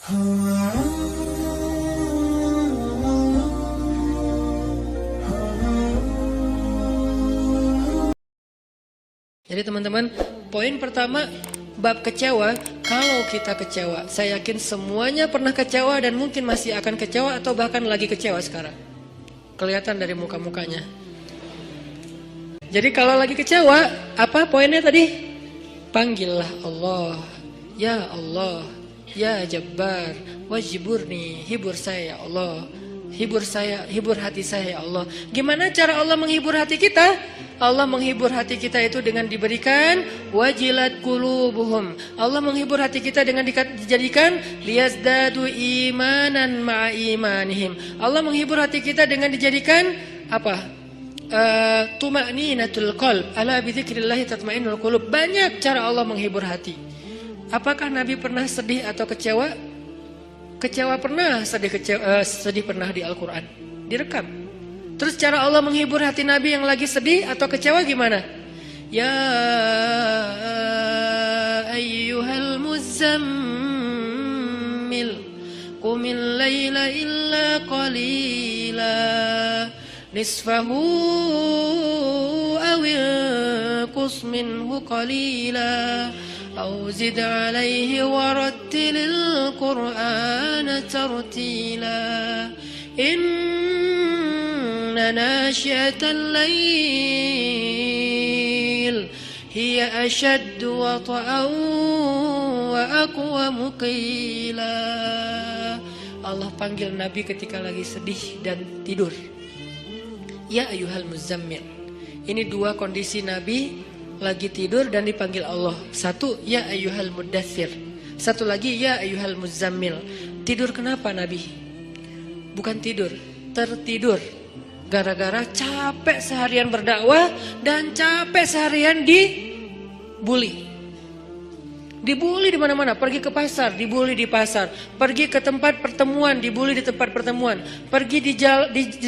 Jadi teman-teman, poin pertama, bab kecewa. Kalau kita kecewa, saya yakin semuanya pernah kecewa dan mungkin masih akan kecewa atau bahkan lagi kecewa sekarang. Kelihatan dari muka-mukanya. Jadi kalau lagi kecewa, apa poinnya tadi? Panggillah Allah. Ya Allah, ya Jabbar, wajiburni, hibur saya ya Allah. Hibur saya, hibur hati saya ya Allah. Gimana cara Allah menghibur hati kita? Allah menghibur hati kita itu dengan diberikan wajilat qulubuhum. Allah menghibur hati kita dengan dijadikan liyazdadu imanan ma'a imanihim. Allah menghibur hati kita dengan dijadikan apa? Tuma'ninatul qalb. Ala bidzikrillah tatma'innul qulub. Banyak cara Allah menghibur hati. Apakah Nabi pernah sedih atau kecewa? Kecewa pernah, sedih pernah di Al-Quran. Direkam. Terus cara Allah menghibur hati Nabi yang lagi sedih atau kecewa gimana? Ya ayyuhal muzammil qumil laila illa qalila nisfahu awil qus minhu qalila أو زد عليه ورتل القرآن ترتيلا إن ناشئة الليل هي أشد وطئا وأقوم قيلا. Allah panggil Nabi ketika lagi sedih dan tidur. Ya ayyuhal muzammil. Ini dua kondisi Nabi lagi tidur dan dipanggil Allah. Satu, ya ayyuhal muddathir. Satu lagi, ya ayyuhal muzammil. Tidur kenapa Nabi? Bukan tidur, tertidur. Gara-gara capek seharian berdakwah dan capek seharian dibully. Dibully di mana-mana, pergi ke pasar, dibully di pasar, pergi ke tempat pertemuan, dibully di tempat pertemuan, pergi di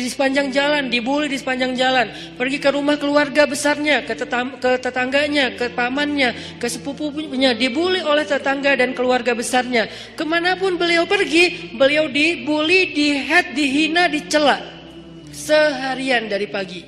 sepanjang jalan, dibully di sepanjang jalan, pergi ke rumah keluarga besarnya, ke tetangganya, ke pamannya, ke sepupunya, dibully oleh tetangga dan keluarga besarnya. Kemanapun beliau pergi, beliau dibully, dihead, dihina, dicela seharian dari pagi.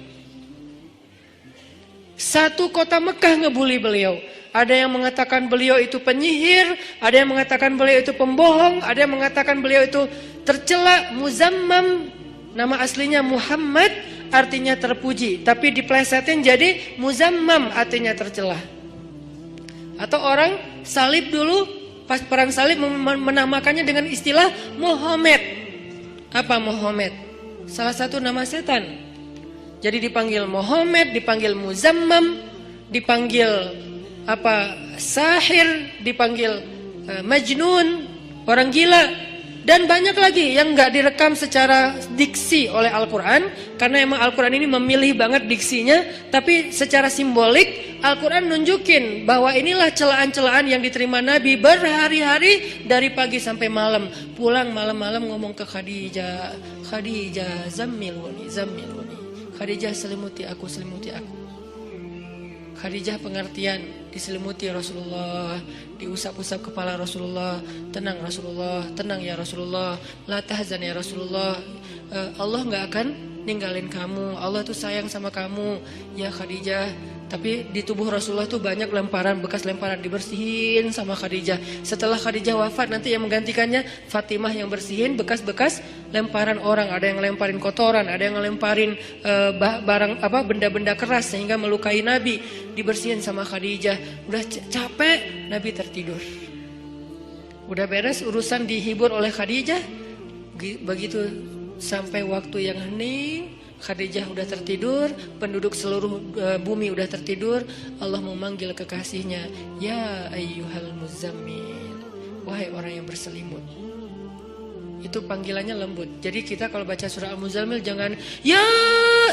Satu kota Mekah ngebully beliau. Ada yang mengatakan beliau itu penyihir, ada yang mengatakan beliau itu pembohong, ada yang mengatakan beliau itu tercela. Muzammam, nama aslinya Muhammad, artinya terpuji, tapi diplesetin jadi Muzammam, artinya tercela. Atau orang salib dulu, pas perang salib menamakannya dengan istilah Muhammad. Apa Muhammad? Salah satu nama setan. Jadi dipanggil Muhammad, dipanggil Muzammam, dipanggil sahir, dipanggil majnun, orang gila, dan banyak lagi yang nggak direkam secara diksi oleh Al-Quran, karena emang Al-Quran ini memilih banget diksinya, tapi secara simbolik Al-Quran nunjukin bahwa inilah celaan-celaan yang diterima Nabi berhari-hari dari pagi sampai malam. Pulang malam-malam ngomong ke Khadijah, Khadijah zammiluni, zammiluni, Khadijah selimuti aku, selimuti aku. Khadijah pengertian, diselimuti Rasulullah, diusap-usap kepala Rasulullah. Tenang Rasulullah, tenang ya Rasulullah, la tahzan ya Rasulullah, Allah gak akan ninggalin kamu, Allah tuh sayang sama kamu ya Khadijah. Tapi di tubuh Rasulullah tuh banyak lemparan, bekas lemparan, dibersihin sama Khadijah. Setelah Khadijah wafat, nanti yang menggantikannya Fatimah yang bersihin bekas-bekas lemparan orang. Ada yang lemparin kotoran, ada yang lemparin barang benda-benda keras sehingga melukai Nabi, dibersihin sama Khadijah. Udah capek, Nabi tertidur. Udah beres urusan dihibur oleh Khadijah. Begitu sampai waktu yang hening, Khadijah udah tertidur, penduduk seluruh bumi udah tertidur. Allah memanggil kekasihnya, ya ayyuhal muzammil, wahai orang yang berselimut. Itu panggilannya lembut. Jadi kita kalau baca surah Al-Muzammil jangan ya,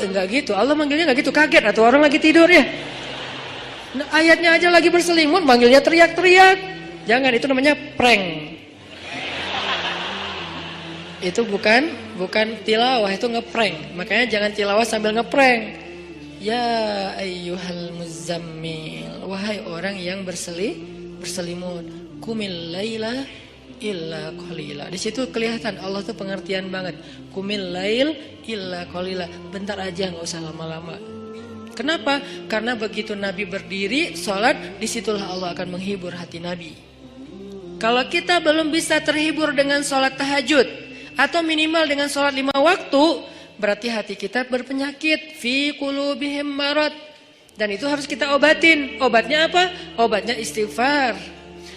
enggak gitu. Allah manggilnya enggak gitu, kaget atau orang lagi tidur ya. Nah, ayatnya aja lagi berselimut, manggilnya teriak-teriak. Jangan, itu namanya prank. Itu bukan tilawah, itu ngeprank. Makanya jangan tilawah sambil ngeprank. Ya ayyuhal muzammil, wahai orang yang berselimut, qumil laila illa qalila. Di situ kelihatan Allah tuh pengertian banget. Qumil lail illa qalila. Bentar aja, nggak usah lama-lama. Kenapa? Karena begitu Nabi berdiri sholat, disitulah Allah akan menghibur hati Nabi. Kalau kita belum bisa terhibur dengan sholat tahajud atau minimal dengan sholat 5 waktu, berarti hati kita berpenyakit. Fi qulubihim marad. Dan itu harus kita obatin. Obatnya apa? Obatnya istighfar.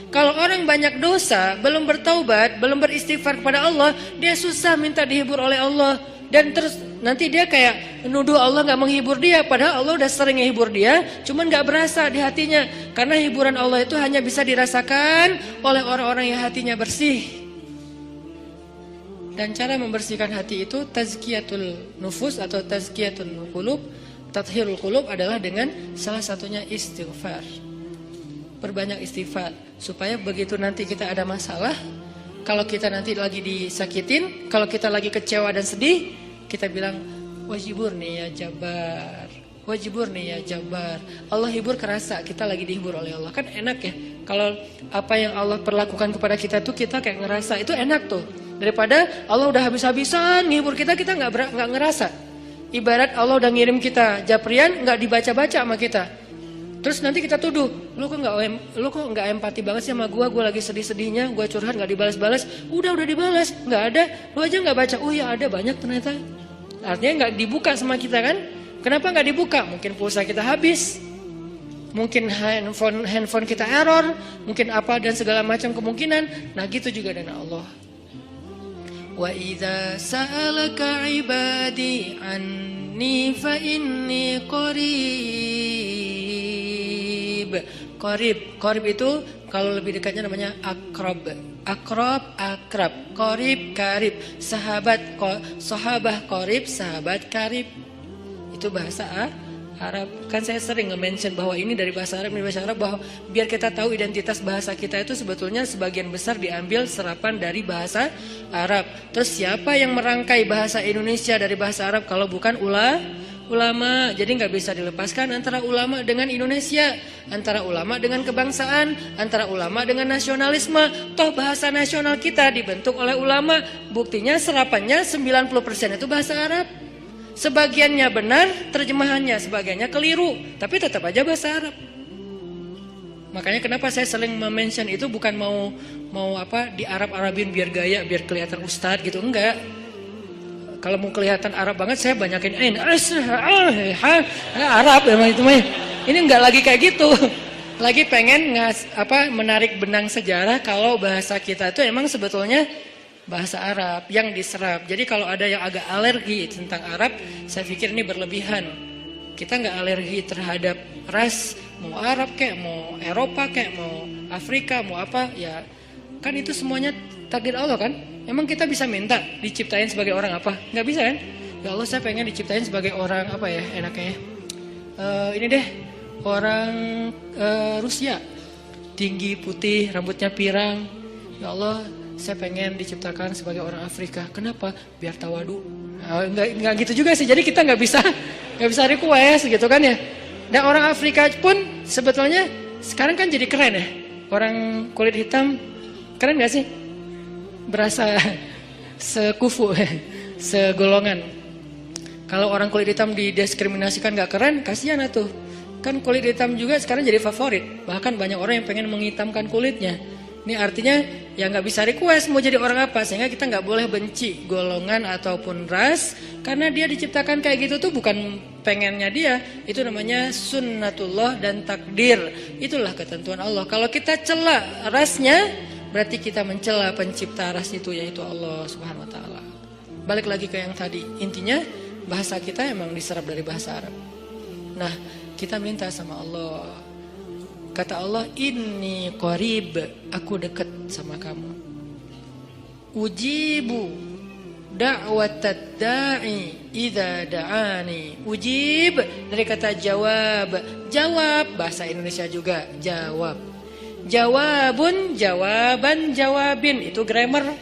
Kalau orang banyak dosa, belum bertaubat, belum beristighfar kepada Allah, dia susah minta dihibur oleh Allah. Dan terus nanti dia kayak menuduh Allah gak menghibur dia. Padahal Allah udah sering menghibur dia, cuman gak berasa di hatinya. Karena hiburan Allah itu hanya bisa dirasakan oleh orang-orang yang hatinya bersih. Dan cara membersihkan hati itu tazkiyatul nufus atau tazkiyatul qulub, tathhirul qulub adalah dengan salah satunya istighfar. Perbanyak istighfar supaya begitu nanti kita ada masalah, kalau kita nanti lagi disakitin, kalau kita lagi kecewa dan sedih, kita bilang wajiburni ya Jabbar, wajiburni ya Jabbar. Allah hibur kerasa, kita lagi dihibur oleh Allah. Kan enak ya, kalau apa yang Allah perlakukan kepada kita tuh kita kayak ngerasa, itu enak tuh. Daripada Allah udah habis-habisan ngehibur kita, kita nggak ngerasa. Ibarat Allah udah ngirim kita japrian, nggak dibaca-baca sama kita. Terus nanti kita tuduh, lu kok nggak empati banget sih sama gue lagi sedih-sedihnya, gue curhat nggak dibalas-balas. Udah dibalas, nggak ada, lu aja nggak baca. Oh ya ada, banyak ternyata. Artinya nggak dibuka sama kita kan? Kenapa nggak dibuka? Mungkin pulsa kita habis, mungkin handphone kita error, mungkin apa dan segala macam kemungkinan. Nah gitu juga dengan Allah. Wa idza sa'alaka 'ibadi anni fa inni qarib. Qarib itu kalau lebih dekatnya namanya akrab. Akrab. Qarib, karib. Sahabah qarib, sahabat karib. Itu bahasa Arab. Kan saya sering nge-mention bahwa ini dari bahasa Arab, bahwa biar kita tahu identitas bahasa kita itu sebetulnya sebagian besar diambil serapan dari bahasa Arab. Terus siapa yang merangkai bahasa Indonesia dari bahasa Arab kalau bukan ulama? Jadi nggak bisa dilepaskan antara ulama dengan Indonesia, antara ulama dengan kebangsaan, antara ulama dengan nasionalisme. Toh bahasa nasional kita dibentuk oleh ulama. Buktinya serapannya 90% itu bahasa Arab. Sebagiannya benar terjemahannya, sebagiannya keliru, tapi tetap aja bahasa Arab. Makanya kenapa saya sering mention itu bukan mau apa di Arab-Arabin biar gaya, biar kelihatan ustadz gitu, enggak. Kalau mau kelihatan Arab banget saya banyakin Arab emang itu mah. Ini enggak lagi kayak gitu. Lagi pengen menarik benang sejarah kalau bahasa kita itu emang sebetulnya bahasa Arab yang diserap. Jadi kalau ada yang agak alergi tentang Arab, saya pikir ini berlebihan. Kita nggak alergi terhadap ras, mau Arab kayak, mau Eropa kayak, mau Afrika, mau apa, ya kan itu semuanya takdir Allah kan. Emang kita bisa minta diciptain sebagai orang apa? Nggak bisa kan? Ya Allah saya pengen diciptain sebagai orang apa ya enaknya. Ini deh orang Rusia, tinggi, putih, rambutnya pirang. Ya Allah saya pengen diciptakan sebagai orang Afrika. Kenapa? Biar tawadu. Nggak gitu juga sih. Jadi kita nggak bisa request gitu kan ya. Dan orang Afrika pun sebetulnya sekarang kan jadi keren ya. Orang kulit hitam keren nggak sih? Berasa sekufu, segolongan. Kalau orang kulit hitam didiskriminasikan nggak keren, kasihan tuh. Kan kulit hitam juga sekarang jadi favorit. Bahkan banyak orang yang pengen menghitamkan kulitnya. Ini artinya ya nggak bisa request mau jadi orang apa, sehingga kita nggak boleh benci golongan ataupun ras, karena dia diciptakan kayak gitu tuh bukan pengennya dia, itu namanya sunnatullah dan takdir, itulah ketentuan Allah. Kalau kita cela rasnya, berarti kita mencela pencipta ras itu, yaitu Allah Subhanahu Wa Taala. Balik lagi ke yang tadi, intinya bahasa kita emang diserap dari bahasa Arab. Nah kita minta sama Allah. Kata Allah, inni qarib, aku dekat sama kamu. Ujibu da'watad da'i idza da'ani. Ujib dari kata jawab. Jawab bahasa Indonesia juga jawab. Jawabun, jawaban, jawabin, itu grammar.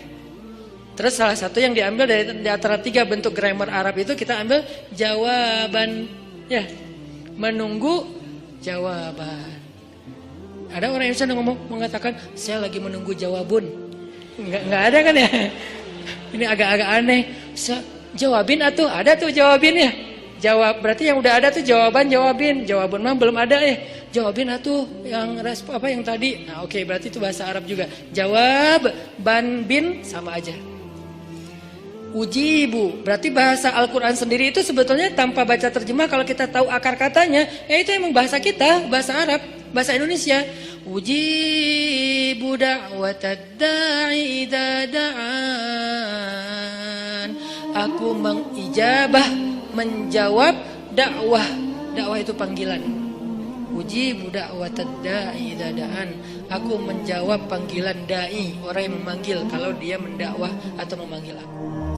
Terus salah satu yang diambil dari antara 3 bentuk grammar Arab itu kita ambil jawaban, ya, menunggu jawaban. Ada orang yang bisa mengatakan saya lagi menunggu jawabun. Nggak ada kan ya? Ini agak-agak aneh. Jawabin atuh, ada tuh jawabin ya. Jawab, berarti yang udah ada tuh jawabin. Jawaban mah belum ada ya. Jawabin atuh yang yang tadi. Nah, oke, berarti itu bahasa Arab juga. Jawab, ban, bin sama aja. Ujibu, berarti bahasa Al-Quran sendiri itu sebetulnya tanpa baca terjemah, kalau kita tahu akar katanya, ya itu emang bahasa kita, bahasa Arab, bahasa Indonesia. Ujibu da'watad da'i idza da'an. Aku mengijabah, menjawab dakwah. Dakwah itu panggilan. Ujibu da'watad da'i idza da'an. Aku menjawab panggilan dai, orang yang memanggil kalau dia mendakwah atau memanggil aku.